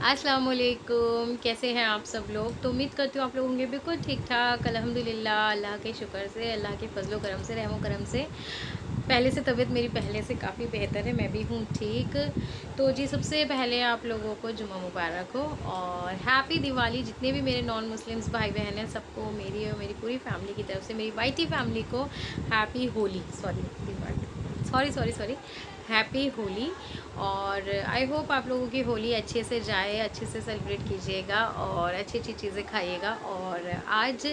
अस्सलाम वालेकुम, कैसे हैं आप सब लोग। तो उम्मीद करती हूँ आप लोग होंगे बिल्कुल ठीक-ठाक। अल्हम्दुलिल्लाह, अल्लाह के शुक्र से, अल्लाह के फ़ज़्ल व करम से, रहम व करम से पहले से तबीयत मेरी पहले से काफ़ी बेहतर है, मैं भी हूँ ठीक। तो जी, सबसे पहले आप लोगों को जुम्मा मुबारक हो और हैप्पी दिवाली। जितने भी मेरे नॉन मुस्लिम्स भाई-बहन हैं, सबको मेरी और मेरी पूरी फैमिली की तरफ से, मेरी वाइटी फैमिली को happy Holi, sorry Diwali, sorry, sorry, sorry, happy Holi. और आई होप आप लोगों की होली अच्छे से जाए, अच्छे से सेलिब्रेट कीजिएगा और अच्छी-अच्छी चीज़ें खाइएगा। और आज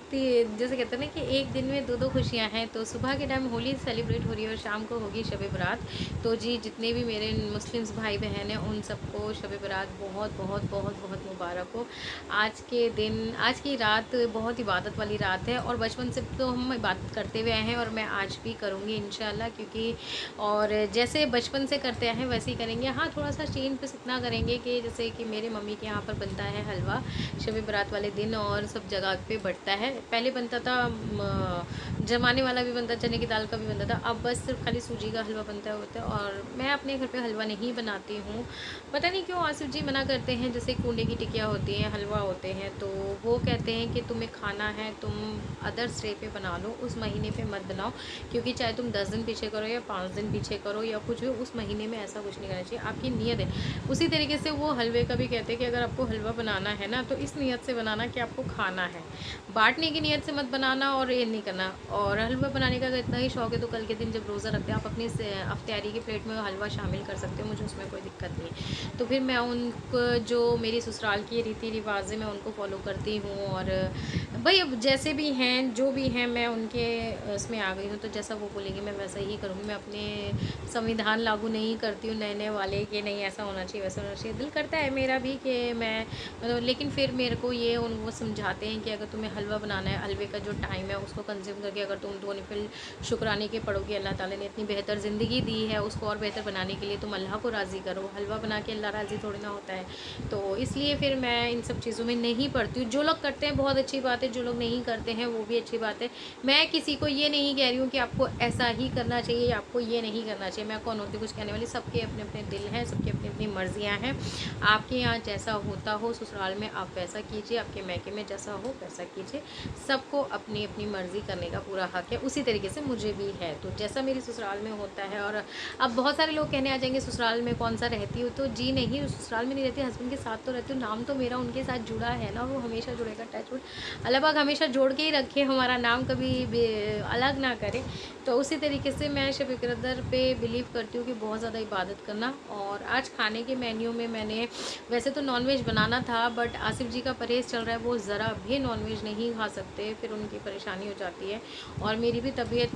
जैसे कहते हैं ना कि एक दिन में दो-दो खुशियाँ हैं, तो सुबह के टाइम होली सेलिब्रेट हो रही है और शाम को होगी शब बारात। तो जी, जितने भी मेरे मुस्लिम्स भाई-बहन हैं, उन सबको शब बारात बहुत, बहुत, बहुत, बहुत मुबारक हो। आज के दिन, आज की रात बहुत इबादत वाली रात है और बचपन से तो हम इबादत करते हुए आए हैं और मैं आज भी करूँगी इंशाल्लाह, क्योंकि और जैसे बचपन से करते आए हैं वैसे ही करेंगे। हाँ, थोड़ा-सा चेंज बस इतना करेंगे कि जैसे कि मेरे मम्मी के यहाँ पर बनता है हलवा शब बारात वाले दिन और सब जगह पे बँटता है। पहले बनता था जमाने वाला भी बनता, चने की दाल का भी बनता था। अब बस सिर्फ़ खाली सूजी का हलवा बनता है होता है और मैं अपने घर पे हलवा नहीं बनाती हूँ। पता नहीं क्यों आसिफ़ जी मना करते हैं। जैसे कूंडे की टिकिया होती हैं, हलवा होते हैं, तो वो कहते हैं कि तुम्हें खाना है, तुम अदर्स डे पे बना लो, उस महीने पे मत बनाओ, क्योंकि चाहे तुम 10 दिन पीछे करो या 5 दिन पीछे करो या कुछ भी, उस महीने में ऐसा कुछ नहीं करना चाहिए, आपकी नीयत है। उसी तरीके से वो हलवे का भी कहते हैं कि अगर आपको हलवा बनाना है ना, तो इस नीयत से बनाना कि आपको खाना है, बाँटने की नीयत से मत बनाना और ये नहीं करना। और हलवा बनाने का अगर इतना ही शौक है तो कल के दिन जब रोज़ा रखते हैं आप अपनी इफ्तारी की प्लेट में हलवा शामिल कर सकते हो, मुझे उसमें कोई दिक्कत नहीं। तो फिर मैं उनको, जो मेरी ससुराल की रीति रिवाज़ है, मैं उनको फ़ॉलो करती हूँ। और भई अब जैसे भी हैं, जो भी हैं, मैं उनके उसमें आ गई हूँ, तो जैसा वो बोलेंगे मैं वैसा ही करूँगी। मैं अपने संविधान लागू नहीं करती हूँ नए-नए वाले कि नहीं ऐसा होना चाहिए, वैसा होना चाहिए। दिल करता है मेरा भी कि मैं मतलब, लेकिन फिर मेरे को ये वो समझाते हैं कि अगर तुम्हें हलवा बनाना है, हलवे का जो टाइम है उसको कंज़्यूम करके अगर तुम 2 नफिल शुक्राने के पढ़ोगे, अल्लाह ताला ने इतनी बेहतर ज़िंदगी दी है, उसको और बेहतर बनाने के लिए तुम अल्लाह को राज़ी करो। हलवा बना के अल्लाह राज़ी थोड़ी ना होता है। तो इसलिए फिर मैं इन सब चीज़ों में नहीं पड़ती हूँ। जो लोग करते हैं बहुत अच्छी बात है, जो लोग नहीं करते हैं वो भी अच्छी बात है। मैं किसी को ये नहीं कह रही हूँ कि आपको ऐसा ही करना चाहिए या आपको ये नहीं करना चाहिए। मैं कौन होती हूँ कुछ कहने वाली। सबके अपने-अपने दिल हैं, सबकी अपनी-अपनी मर्ज़ियाँ हैं। आपके यहाँ जैसा होता हो ससुराल में आप वैसा कीजिए, आपके मायके में जैसा हो वैसा कीजिए। सबको अपनी-अपनी मर्ज़ी करने का पूरा हक़ है, उसी तरीके से मुझे भी है। तो जैसा मेरी ससुराल में होता है। और अब बहुत सारे लोग कहने आ जाएँगे ससुराल में कौन-सा रहती हो, तो जी नहीं, ससुराल में नहीं रहती, हस्बैंड के साथ तो रहती हूँ। नाम तो मेरा उनके साथ जुड़ा है ना, वो हमेशा जुड़ेगा, टच वुड। अल्लाह पाक हमेशा जोड़ के ही रखे, हमारा नाम कभी बे अलग ना करे। तो उसी तरीके से मैं शब कदर पे बिलीव करती हूँ कि बहुत ज़्यादा इबादत करना। और आज खाने के मेन्यू में मैंने, वैसे तो नॉन-वेज बनाना था, बट आसिफ़ जी का परहेज़ चल रहा है, वो ज़रा भी नॉन-वेज नहीं खा सकते, फिर उनकी परेशानी हो जाती है। और मेरी भी तबीयत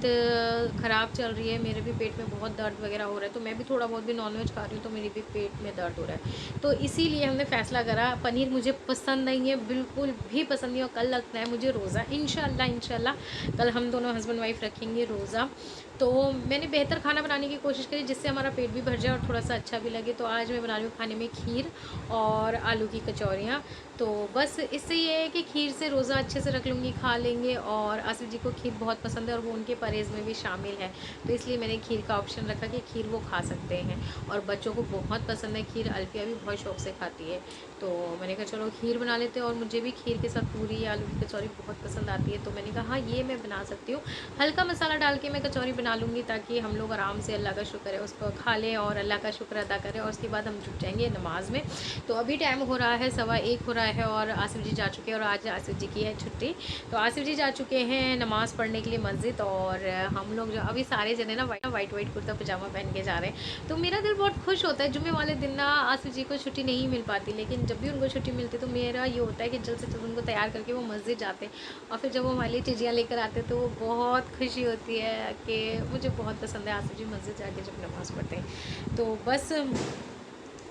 ख़राब चल रही है, मेरे भी पेट में बहुत दर्द वग़ैरह हो रहा है, तो मैं भी थोड़ा बहुत भी नॉन-वेज खा रही हूँ, तो मेरी भी पेट में दर्द हो रहा है। तो इसीलिए हमने फ़ैसला करा, पनीर मुझे पसंद नहीं है, बिल्कुल भी पसंद नहीं है। और कल लगता है मुझे रोज़ा, इंशाल्लाह, इंशाल्लाह कल हम दोनों हस्बैंड वाइफ़ रखेंगे रोज़ा। तो मैंने बेहतर खाना बनाने की कोशिश करी जिससे हमारा पेट भी भर जाए और थोड़ा-सा अच्छा भी लगे। तो आज मैं बना रही हूँ खाने में खीर और आलू की कचौरियाँ। तो बस इससे ये है कि खीर से रोज़ा अच्छे से रख लूँगी, खा लेंगे। और आसिफ़ जी को खीर बहुत पसंद है और वो उनके परहेज़ में भी शामिल है, तो इसलिए मैंने खीर का ऑप्शन रखा कि खीर वो खा सकते हैं। और बच्चों को बहुत पसंद है खीर, अल्फ़िया भी बहुत शौक़ से खाती है। तो मैंने कहा चलो खीर बना लेते हैं। और मुझे भी खीर के साथ पूरी या आलू की कचौरी बहुत पसंद आती है, तो मैंने कहा हाँ, ये मैं बना सकती हूँ। हल्का मसाला डाल के मैं कचौरी बना लूँगी ताकि हम लोग आराम से, अल्लाह का शुक्र है, उसको खा लें और अल्लाह का शुक्र अदा करें। और उसके बाद हम जुट जाएँगे नमाज़ में। तो अभी टाइम हो रहा है 1:15 हो रहा है और आसिफ़ जी जा चुके हैं और आज आसिफ़ जी की है छुट्टी। तो आसिफ़ जी जा चुके हैं नमाज़ पढ़ने के लिए मस्जिद। और हम लोग जो अभी सारे जने ना वाइट कुर्ता पजामा पहन के जा रहे हैं। तो मेरा दिल बहुत खुश होता है। जुम्मे वाले दिन ना आसिफ़ जी को छुट्टी नहीं मिल पाती, लेकिन जब भी उनको छुट्टी मिलती है तो मेरा ये होता है कि जल्द से जल्द उनको तैयार करके वो मस्जिद जाते हैं। और फिर जब वो हमारे लिए चीज़ियाँ लेकर आते हैं तो वो बहुत खुशी होती है कि मुझे बहुत पसंद है आसिफ़ जी मस्जिद जाके जब नमाज़ पढ़ते हैं। तो बस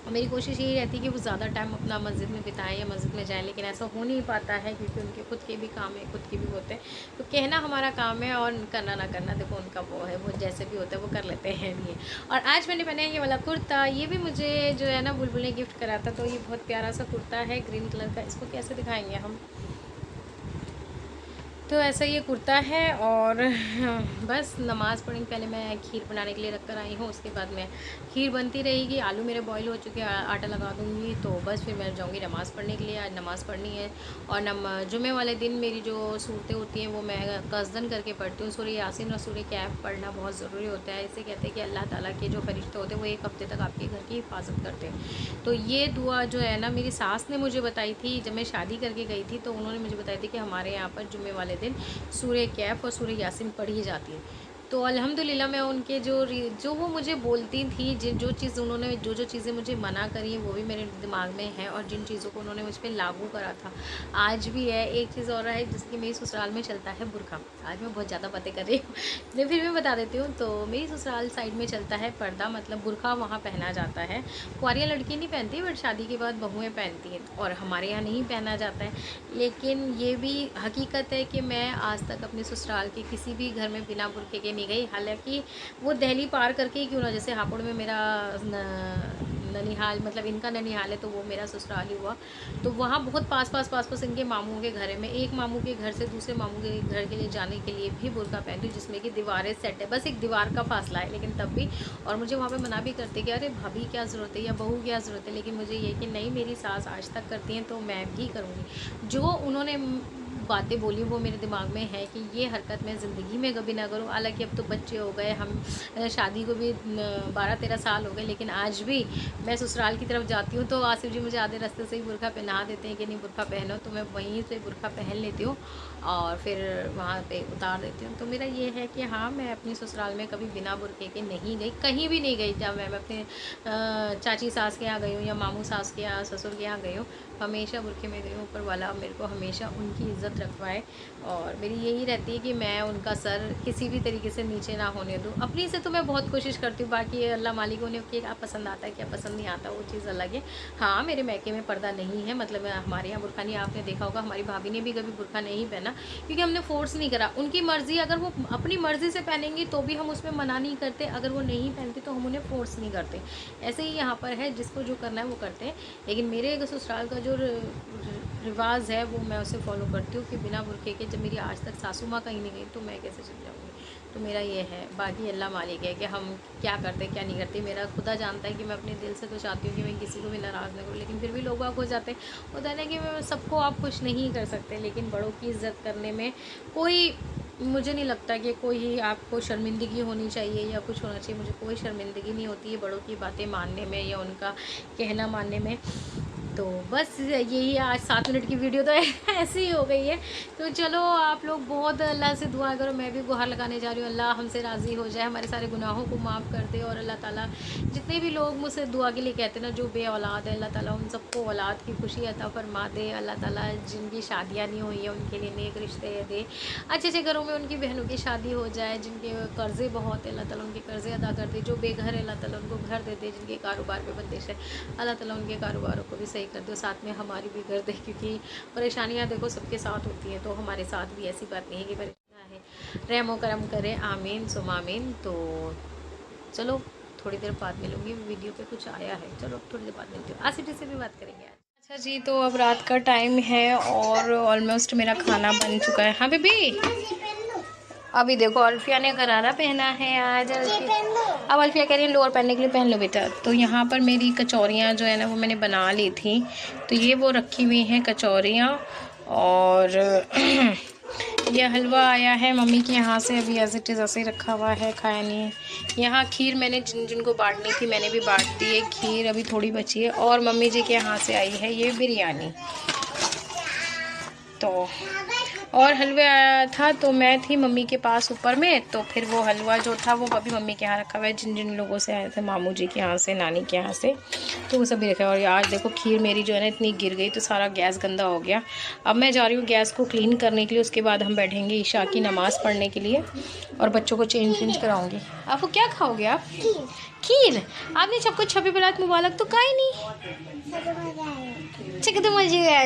मेरी कोशिश यही रहती है कि वो ज़्यादा टाइम अपना मस्जिद में बिताएँ या मस्जिद में जाएँ, लेकिन ऐसा हो नहीं पाता है क्योंकि उनके खुद के भी काम है, खुद के भी होते हैं। तो कहना हमारा काम है और करना ना करना देखो उनका वो है, वो जैसे भी होता है वो कर लेते हैं ये। और आज मैंने पहना है ये वाला कुर्ता, ये भी मुझे जो है ना बुलबुल ने गिफ्ट करा था। तो ये बहुत प्यारा सा कुर्ता है ग्रीन कलर का, इसको कैसे दिखाएँगे हम? तो ऐसा ये कुर्ता है। और बस नमाज़ पढ़ने पहले मैं खीर बनाने के लिए रख कर आई हूँ। उसके बाद मैं खीर बनती रहेगी, आलू मेरे बॉईल हो चुके हैं, आटा लगा दूँगी। तो बस फिर मैं जाऊँगी नमाज़ पढ़ने के लिए। आज नमाज़ पढ़नी है। और जुमे वाले दिन मेरी जो सूरतें होती हैं वो मैं कसदन करके पढ़ती हूँ। सूरह यासीन और सूरह कहफ पढ़ना बहुत ज़रूरी होता है। इसे कहते हैं कि अल्लाह ताला के जो फरिश्ते होते हैं वो एक हफ़्ते तक आपके घर की हिफाजत करते हैं। तो ये दुआ जो है ना, मेरी सास ने मुझे बताई थी जब मैं शादी करके गई थी। तो उन्होंने मुझे बताई थी कि हमारे यहाँ पर जुमे वाले दिन सूरह कहफ और सूरह यासीन पढ़ी जाती है। तो अल्हम्दुलिल्लाह मैं उनके जो वो मुझे बोलती थी, जो चीज़ उन्होंने जो चीज़ें मुझे मना करी हैं वो भी मेरे दिमाग में है, और जिन चीज़ों को उन्होंने मुझ पर लागू करा था आज भी है। एक चीज़ और है जिसकी मेरी ससुराल में चलता है बुरखा। आज मैं बहुत ज़्यादा बातें कर रही हूँ लेकिन फिर मैं बता देती हूँ। तो मेरी ससुराल साइड में चलता है पर्दा, मतलब बुरखा वहाँ पहना जाता है। कुंवारियाँ लड़की नहीं पहनती, बट शादी के बाद बहुएँ पहनती हैं, और हमारे यहाँ नहीं पहना जाता है। लेकिन ये भी हकीकत है कि मैं आज तक अपने ससुराल के किसी भी घर में बिना बुरखे के नहीं गई। हालांकि वो दिल्ली पार करके ही क्यों ना, जैसे हापुड़ में मेरा ननिहाल, मतलब इनका ननिहाल है, तो वो मेरा ससुराल ही हुआ। तो वहाँ बहुत पास इनके मामू के घर है। मैं एक मामू के घर से दूसरे मामू के घर के लिए जाने के लिए भी बुर्का पहनती हूँ, जिसमें कि दीवारें सेट है, बस एक दीवार का फासला है, लेकिन तब भी। और मुझे वहाँ पे मना भी करते कि अरे भाभी क्या ज़रूरत है या बहू क्या ज़रूरत है, लेकिन मुझे ये कि नहीं, मेरी सास आज तक करती हैं तो मैं भी करूँगी। जो उन्होंने बातें बोली वो मेरे दिमाग में है कि ये हरकत मैं ज़िंदगी में कभी ना करूँ। हालांकि अब तो बच्चे हो गए, हम शादी को भी 12-13 साल हो गए, लेकिन आज भी मैं ससुराल की तरफ जाती हूँ तो आसिफ जी मुझे आधे रास्ते से ही बुर्का पहना देते हैं कि नहीं बुर्का पहनो, तो मैं वहीं से बुर्का पहन लेती हूँ और फिर वहाँ पे उतार देती हूँ। तो मेरा ये है कि हाँ, मैं अपनी ससुराल में कभी बिना बुर्के के नहीं गई, कहीं भी नहीं गई। जब मैं अपने चाची सास के यहाँ गई हूँ या मामू सास के यहाँ, ससुर के यहाँ गई हूँ, हमेशा बुर्के में गई हूँ। ऊपर वाला मेरे को हमेशा उनकी इज़्ज़त रखवाए, और मेरी यही रहती है कि मैं उनका सर किसी भी तरीके से नीचे ना होने दूँ। अपनी से तो मैं बहुत कोशिश करती हूँ, बाकी अल्लाह मालिक उन्हें क्या पसंद आता है क्या पसंद नहीं आता वो चीज़ अलग है। हाँ, मेरे मैके में पर्दा नहीं है, मतलब हमारे यहाँ बुर्का नहीं, आपने देखा होगा हमारी भाभी ने भी कभी बुर्का नहीं पहना, क्योंकि हमने फ़ोर्स नहीं करा। उनकी मर्ज़ी, अगर वो अपनी मर्ज़ी से पहनेंगी तो भी हम उसमें मना नहीं करते, अगर वो नहीं पहनती तो हम उन्हें फ़ोर्स नहीं करते। ऐसे ही यहाँ पर है, जिसको जो करना है वो करते हैं। लेकिन मेरे ससुराल का जो रिवाज़ है वो मैं उसे फॉलो करती हूँ कि बिना बुर्के के, जब मेरी आज तक सासू माँ कहीं नहीं गई तो मैं कैसे चल जाऊँगी। तो मेरा ये है, बाकी अल्लाह मालिक है कि हम क्या करते क्या नहीं करते। मेरा खुदा जानता है कि मैं अपने दिल से तो चाहती हूँ कि मैं किसी को भी नाराज़ ना करूँ, लेकिन फिर भी लोग बाग हो जाते हैं। होता है ना कि मैं सबको आप खुश नहीं कर सकते, लेकिन बड़ों की इज़्ज़त करने में कोई, मुझे नहीं लगता कि कोई आपको शर्मिंदगी होनी चाहिए या कुछ होना चाहिए। मुझे कोई शर्मिंदगी नहीं होती है बड़ों की बातें मानने में या उनका कहना मानने में। तो बस यही, आज 7 मिनट की वीडियो तो ऐसी ही हो गई है। तो चलो, आप लोग बहुत अल्लाह से दुआ करो, मैं भी गुहार लगाने जा रही हूँ, अल्लाह हमसे राज़ी हो जाए, हमारे सारे गुनाहों को माफ़ कर दे। और अल्लाह ताला जितने भी लोग मुझसे दुआ के लिए कहते हैं ना, जो बे औलाद है, अल्लाह ताला उन सबको औलाद की खुशी अता फरमा दे। अल्लाह ताला जिनकी शादियाँ नहीं हुई हैं उनके लिए नेक रिश्ते दे, अच्छे घरों में उनकी बहनों की शादी हो जाए। जिनके कर्ज़े बहुत है, अल्लाह ताला उनके कर्ज़े अदा कर दे। जो बेघर है, अल्लाह ताला उनको घर दे दे। जिनके कारोबार पे बंदिश है, अल्लाह ताला उनके कारोबारों को भी सही कर दो, साथ में हमारी भी कर दे, क्योंकि परेशानियां देखो सबके साथ होती हैं, तो हमारे साथ भी ऐसी बात नहीं है कि परेशान है। रहमो करम करे, आमीन सुम आमीन। तो चलो, थोड़ी देर बाद मिलूंगी, वीडियो पे कुछ आया है, चलो थोड़ी देर बाद मिलती हूँ, आसिफ से भी बात करेंगे आज। अच्छा जी, तो अब रात का टाइम है और ऑलमोस्ट मेरा खाना बन चुका है। हाँ बेबी, अभी देखो अल्फिया ने गरारा पहना है आज। अब अल्फिया कह रही है लोअर पहनने के लिए, पहन लो बेटा। तो यहाँ पर मेरी कचौरियाँ जो है ना वो मैंने बना ली थी, तो ये वो रखी हुई हैं कचौरियाँ। और यह हलवा आया है मम्मी के यहाँ से, अभी एज इट इज़ ऐसे ही रखा हुआ है, खाया नहीं है। यहाँ खीर मैंने जिनको बांटनी थी मैंने भी बांट दी है, खीर अभी थोड़ी बची है। और मम्मी जी के यहाँ से आई है ये बिरयानी। तो और हलवे आया था, तो मैं थी मम्मी के पास ऊपर में, तो फिर वो हलवा जो था वो अभी मम्मी के यहाँ रखा हुआ है। जिन जिन लोगों से आए थे, मामू जी के यहाँ से, नानी के यहाँ से, तो वो सभी रखा है। और आज देखो खीर मेरी जो है ना इतनी गिर गई, तो सारा गैस गंदा हो गया। अब मैं जा रही हूँ गैस को क्लीन करने के लिए, उसके बाद हम बैठेंगे ईशा की नमाज़ पढ़ने के लिए और बच्चों को चेंज कराऊँगी। आपको क्या खाओगे आप? खीर। आपने सबको छब्बीस बरात मुबारक तो कहा ही नहीं। अच्छा, तो मजे आया।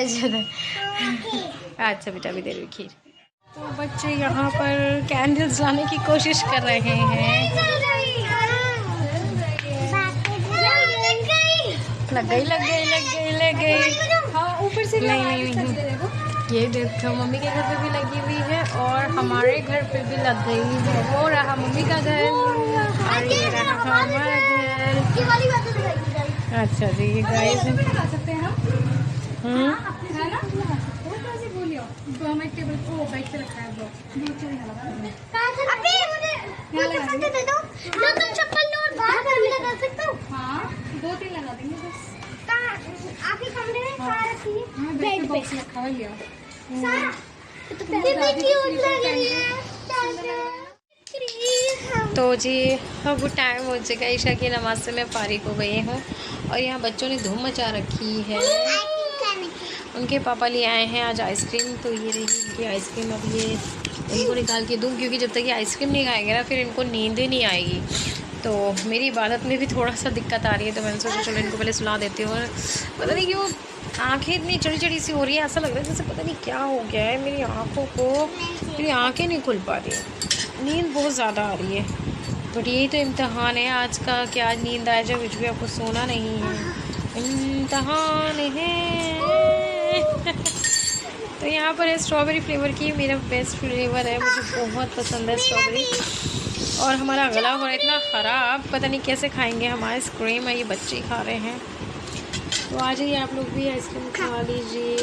अच्छा बेटा, अभी दे रही खीर। तो बच्चे यहाँ पर कैंडल्स लाने की कोशिश कर रहे हैं। लग गई। हाँ, ऊपर से नहीं। ये देखो मम्मी के घर पे भी लगी हुई है और हमारे घर पे भी लग गई है। वो रहा मम्मी का घर और ये रहा हमारा घर। अच्छा जी ये गाइस हमें टेबल को बैठ के रखा है वो तुम चप्पल लो और बाहर लगा सकते हो। हाँ 2-3 लगा देंगे बस। आपके कमरे में कार रखी है बेड पे रखा हुआ लिया सारा तो जी अब टाइम हो चुका है, ईशा की नमाज से मैं फारिग हो गई हूँ और यहाँ बच्चों ने धूम मचा रखी है। उनके पापा ले आए हैं आज आइसक्रीम, तो ये रही इनकी आइसक्रीम। अब ये इनको निकाल के दूँ क्योंकि जब तक ये आइसक्रीम नहीं खाएंगे ना फिर इनको नींद ही नहीं आएगी। तो मेरी इबादत में भी थोड़ा सा दिक्कत आ रही है, तो मैंने सोचा चलो इनको पहले सुला देती हूँ। और पता नहीं क्यों आंखें इतनी चढ़ी चढ़ी सी हो रही है, ऐसा लग रहा है जैसे पता नहीं क्या हो गया है मेरी आँखों को, मेरी आँखें नहीं खुल पा रही है, नींद बहुत ज़्यादा आ रही है। बट यही तो इम्तहान है आज का कि आज नींद आए जब कुछ भी आपको सोना नहीं है, इम्तहान है। तो यहाँ पर है स्ट्रॉबेरी फ्लेवर की, मेरा बेस्ट फ्लेवर है, मुझे बहुत पसंद है स्ट्रॉबेरी। और हमारा गला हो रहा है इतना ख़राब, पता नहीं कैसे खाएंगे हम आइसक्रीम, है ये बच्चे खा रहे हैं। तो आ जाइए आप लोग भी आइसक्रीम खा लीजिए।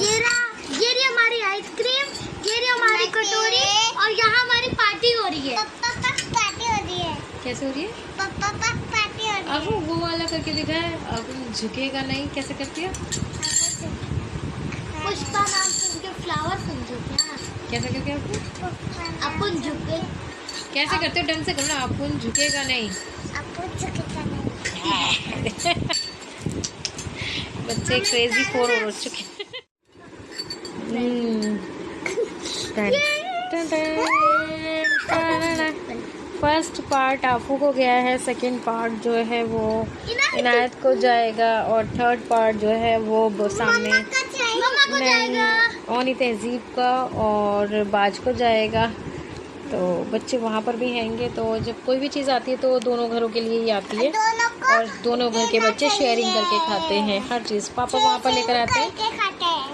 ये रही हमारी आइसक्रीम, ये रही हमारी कटोरी और यहाँ हमारी पार्टी हो रही है। पार्टी हो रही है। कैसे हो रही है? पार्टी हो रही है। अब वो वाला करके दिखा है, अब झुकेगा नहीं, कैसे करती है? पुष्पा नाम सुन के फ्लावर समझो क्या? कैसे करके आपको? अपन झुके। कैसे करते हो? ढंग से करो ना। अपन झुकेगा नहीं। अपन झुकेगा नहीं। बच्चे क्रेजी 4 हो चुके फर्स्ट पार्ट आफू को गया है, सेकंड पार्ट जो है वो इनायत को जाएगा और थर्ड पार्ट जो है वो सामने ओनी तहजीब का और बाज को जाएगा। तो बच्चे वहाँ पर भी हैंगे, तो जब कोई भी चीज़ आती है तो दोनों घरों के लिए ही आती है और दोनों घर के बच्चे शेयरिंग करके खाते हैं हर चीज़। पापा वहाँ पर लेकर आते हैं,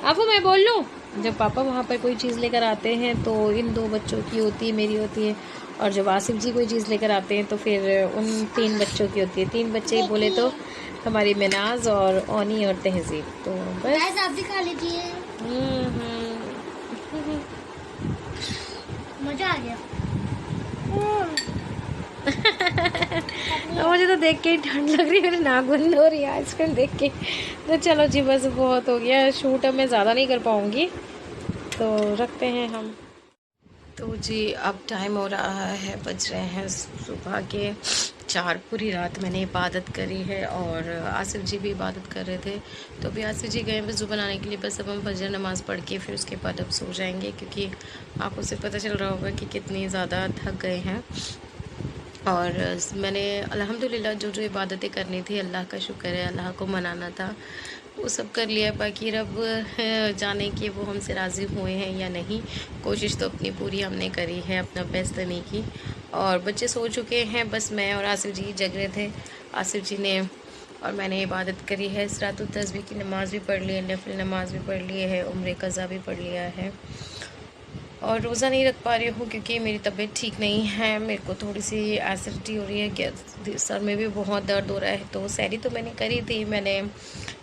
आपको मैं बोल लूँ, जब पापा वहाँ पर कोई चीज़ लेकर आते हैं तो इन 2 बच्चों की होती है, मेरी होती है। और जब आसिफ जी कोई चीज़ लेकर आते हैं तो फिर उन 3 बच्चों की होती है। 3 बच्चे बोले तो हमारी मिनाज और ओनी और तहजीब। तो बस आप भी खा लीजिए, मज़ा आ गया। मुझे तो देख के ही ठंड लग रही है, मेरी नाक बंद हो रही है आइसक्रीम देख के। तो चलो जी बस बहुत हो गया, शूट अब मैं ज़्यादा नहीं कर पाऊँगी, तो रखते हैं हम। तो जी अब टाइम हो रहा है, बज रहे हैं सुबह के 4। पूरी रात मैंने इबादत करी है और आसिफ जी भी इबादत कर रहे थे। तो अभी आसिफ जी गए वज़ू बनाने के लिए, बस अब हम फजर नमाज़ पढ़ के फिर उसके बाद अब सो जाएंगे, क्योंकि आपको से पता चल रहा होगा कि कितनी ज़्यादा थक गए हैं। और मैंने अल्हम्दुलिल्लाह जो जो इबादतें करनी थी, अल्लाह का शुक्र है, अल्लाह को मनाना था, वो सब कर लिया। बाकी रब जाने कि वो हमसे राज़ी हुए हैं या नहीं। कोशिश तो अपनी पूरी हमने करी है, अपना बेस्ट देने की। और बच्चे सो चुके हैं, बस मैं और आसिफ जी जग रहे थे। आसिफ जी ने और मैंने इबादत करी है, सलातुल तस्बीह की नमाज़ भी पढ़ ली है, नफिल नमाज़ भी पढ़ ली है, उम्रे कज़ा भी पढ़ लिया है। और रोज़ा नहीं रख पा रही हूँ क्योंकि मेरी तबीयत ठीक नहीं है, मेरे को थोड़ी सी एसिडिटी हो रही है, सर में भी बहुत दर्द हो रहा है। तो सहरी तो मैंने करी थी, मैंने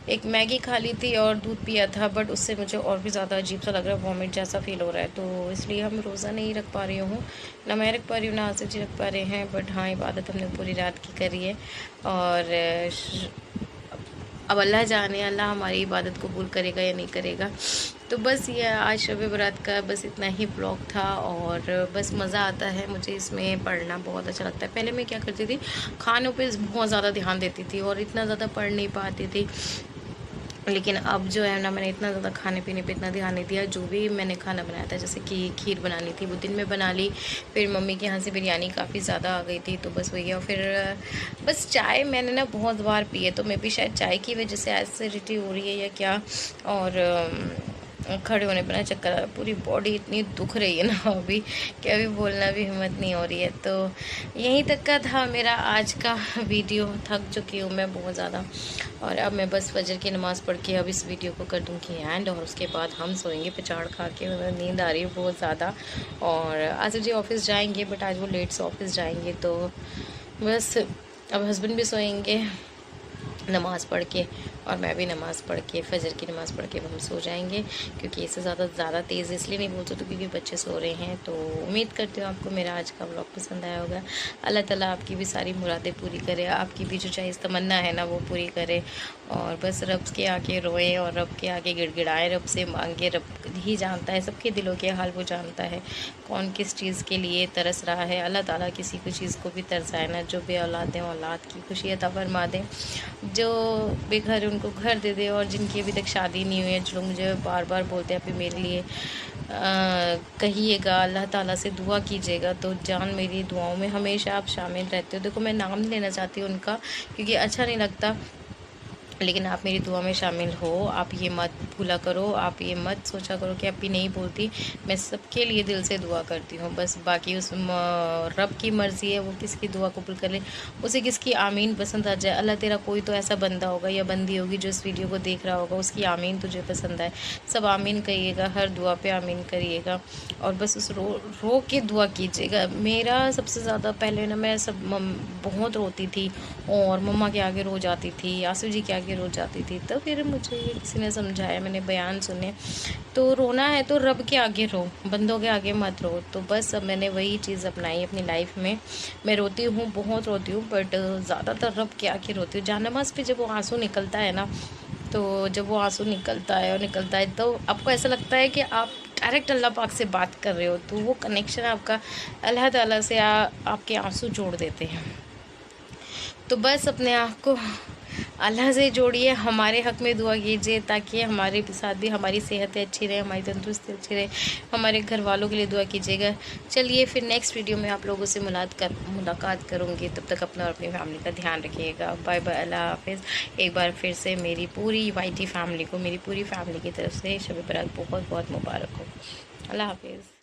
एक मैगी खा ली थी और दूध पिया था, बट उससे मुझे और भी ज़्यादा अजीब सा लग रहा है, वॉमिट जैसा फील हो रहा है। तो इसलिए हम रोज़ा नहीं रख पा रही हूँ, ना मैं रख पा रही हूँ ना आसिफ जी रख पा रहे हैं। बट हाँ, इबादत हमने पूरी रात की करी है और अब अल्लाह जाने, अल्लाह हमारी इबादत कबूल करेगा या नहीं करेगा। तो बस ये आज शब बरात का बस इतना ही ब्लॉग था और बस मज़ा आता है मुझे इसमें पढ़ना, बहुत अच्छा लगता है। पहले मैं क्या करती थी, खानों पे बहुत ज़्यादा ध्यान देती थी और इतना ज़्यादा पढ़ नहीं पाती थी, लेकिन अब जो है ना, मैंने इतना ज़्यादा खाने पीने पे इतना ध्यान नहीं दिया। जो भी मैंने खाना बनाया था, जैसे कि खीर बनानी थी वो दिन में बना ली, फिर मम्मी के यहाँ से बिरयानी काफ़ी ज़्यादा आ गई थी, तो बस वही। और फिर बस चाय मैंने ना बहुत बार पी है, तो मैं भी शायद चाय की वजह से एसिडिटी हो रही है या क्या। और खड़े होने पर ना चक्कर आ रहा है, पूरी बॉडी इतनी दुख रही है ना अभी कि अभी बोलना भी हिम्मत नहीं हो रही है। तो यहीं तक का था मेरा आज का वीडियो। थक चुकी हूँ मैं बहुत ज़्यादा, और अब मैं बस फजर की नमाज़ पढ़ के अब इस वीडियो को कर दूँगी एंड, और उसके बाद हम सोएंगे पचाड़ खा के। मतलब नींद आ रही है बहुत ज़्यादा। और आसिफ जी ऑफिस जाएंगे, बट आज वो लेट से ऑफिस जाएंगे, तो बस अब हस्बैंड भी सोएंगे नमाज़ पढ़ के, और मैं भी नमाज़ पढ़ के, फजर की नमाज़ पढ़ के हम सो जाएंगे। क्योंकि इससे ज़्यादा तेज़ इसलिए नहीं बोल सकती क्योंकि बच्चे सो रहे हैं। तो उम्मीद करती हूँ आपको मेरा आज का व्लॉग पसंद आया होगा। अल्लाह ताला आपकी भी सारी मुरादें पूरी करे, आपकी भी जो चाहे तमन्ना है ना वो पूरी करे। और बस रब के आगे रोएं और रब के आगे गिड़गिड़ाएं, रब से मांगे। रब ही जानता है सबके दिलों के हाल, वो जानता है कौन किस चीज़ के लिए तरस रहा है। अल्लाह ताला किसी को चीज़ को भी तरसाए ना, जो बे औलाद हैं औलाद की खुशी अता फरमा दें, जो बेघर है उनको घर दे दे, और जिनकी अभी तक शादी नहीं हुई है, जो लोग मुझे बार बार बोलते हैं अभी मेरे लिए कहिएगा, अल्लाह ताला से दुआ कीजिएगा। तो जान मेरी दुआओं में हमेशा आप शामिल रहते हो। देखो मैं नाम नहीं लेना चाहती हूँ उनका क्योंकि अच्छा नहीं लगता, लेकिन आप मेरी दुआ में शामिल हो। आप ये मत भूला करो, आप ये मत सोचा करो कि अभी नहीं बोलती। मैं सबके लिए दिल से दुआ करती हूँ, बस बाकी उस रब की मर्ज़ी है, वो किसकी दुआ कबूल कर ले, उसे किसकी आमीन पसंद आ जाए। अल्लाह तेरा कोई तो ऐसा बंदा होगा या बंदी होगी जो इस वीडियो को देख रहा होगा, उसकी आमीन तुझे पसंद आए। सब आमीन करिएगा, हर दुआ पे आमीन करिएगा, और बस उस रो के दुआ कीजिएगा। मेरा सबसे ज़्यादा पहले ना मैं बहुत रोती थी और मम्मा के आगे रो जाती थी, आसिफ जी के आगे रो जाती थी। तो फिर मुझे किसी ने समझाया, मैंने बयान सुने, तो रोना है तो रब के आगे रो, बंदों के आगे मत रो। तो बस अब मैंने वही चीज़ अपनाई अपनी लाइफ में। मैं रोती हूँ, बहुत रोती हूँ, बट ज़्यादातर रब के आगे रोती हूँ। जानमाज़ पे जब वो आंसू निकलता है ना, तो जब वो आंसू निकलता है तो आपको ऐसा लगता है कि आप डायरेक्ट अल्लाह पाक से बात कर रहे हो। तो वो कनेक्शन आपका अल्लाह ताला से आपके आंसू जोड़ देते हैं। तो बस अपने आप को अल्लाह से जोड़िए, हमारे हक़ में दुआ कीजिए ताकि हमारे साथ भी हमारी सेहतें अच्छी रहे, हमारी तंदुरुस्ती अच्छी रहे, हमारे घर वालों के लिए दुआ कीजिएगा। चलिए फिर नेक्स्ट वीडियो में आप लोगों से मुलाकात करूँगी। तब तक अपना और अपनी फैमिली का ध्यान रखिएगा। बाय बाय, अल्लाह हाफिज़। एक बार फिर से मेरी पूरी YT फैमिली को, मेरी पूरी फैमिली की तरफ से शब बरात बहुत बहुत मुबारक हो। अल्लाह हाफिज़।